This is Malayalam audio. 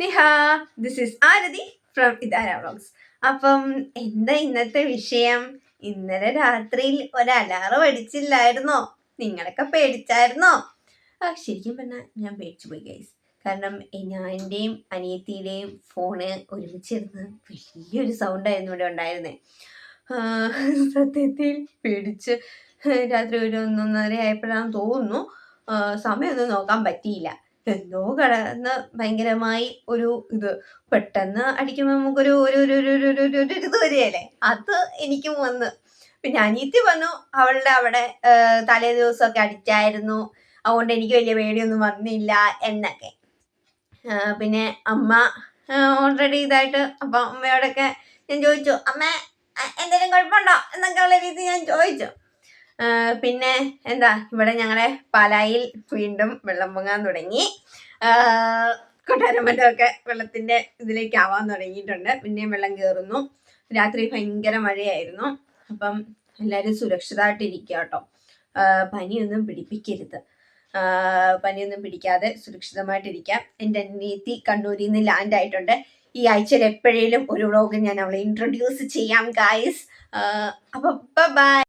Niha, this is Aarathi from Ithara vlogs. അപ്പം എന്താ ഇന്നത്തെ വിഷയം? ഇന്നലെ രാത്രിയിൽ ഒരു അലാറം അടിച്ചില്ലായിരുന്നോ? നിങ്ങളൊക്കെ പേടിച്ചായിരുന്നോ? ശരിക്കും പറഞ്ഞാൽ ഞാൻ പേടിച്ചു പോയി ഗൈസ്. കാരണം ഞാൻ്റെയും അനിയത്തിയുടെയും ഫോണ് ഒരുമിച്ചിരുന്ന് വലിയൊരു സൗണ്ടായിരുന്നു ഇവിടെ ഉണ്ടായിരുന്നേ. സത്യത്തിൽ പേടിച്ച് രാത്രി ഒരു 1:30 ആയപ്പോഴാണെന്ന് തോന്നുന്നു. സമയമൊന്നും നോക്കാൻ പറ്റിയില്ല. എന്തോ കടന്ന് ഭയങ്കരമായി ഒരു ഇത് പെട്ടെന്ന് അടിക്കുമ്പോൾ നമുക്കൊരു ഇത് വരികയല്ലേ, അത് എനിക്കും വന്ന്. പിന്നെ അനിയത്തി പറഞ്ഞു അവളുടെ അവിടെ തലേ ദിവസമൊക്കെ അടിച്ചായിരുന്നു, അതുകൊണ്ട് എനിക്ക് വലിയ പേടിയൊന്നും വന്നില്ല എന്നൊക്കെ. പിന്നെ അമ്മ ഓൾറെഡി ഇതായിട്ട്, അപ്പം അമ്മയോടൊക്കെ ഞാൻ ചോദിച്ചു, അമ്മ എന്തെങ്കിലും കുഴപ്പമുണ്ടോ എന്നൊക്കെ ഉള്ള രീതി ഞാൻ ചോദിച്ചു. പിന്നെ എന്താ, ഇവിടെ ഞങ്ങളുടെ പാലായിൽ വീണ്ടും വെള്ളം പൊങ്ങാൻ തുടങ്ങി. കൊട്ടാരമറ്റമൊക്കെ വെള്ളത്തിന്റെ ഇതിലേക്ക് ആവാൻ തുടങ്ങിയിട്ടുണ്ട്. പിന്നെയും വെള്ളം കയറുന്നു. രാത്രി ഭയങ്കര മഴയായിരുന്നു. അപ്പം എല്ലാവരും സുരക്ഷിതമായിട്ടിരിക്കുക കേട്ടോ. പനിയൊന്നും പിടിപ്പിക്കരുത്. പനിയൊന്നും പിടിക്കാതെ സുരക്ഷിതമായിട്ടിരിക്കാം. എൻ്റെ അനിയത്തി കണ്ണൂരിൽ നിന്ന് ലാൻഡ് ആയിട്ടുണ്ട്. ഈ ആഴ്ചയിൽ എപ്പോഴേലും ഒരു വ്ളോഗ് ഞാൻ അവളെ ഇൻട്രൊഡ്യൂസ് ചെയ്യാം ഗായ്സ്. അപ്പം ബൈ.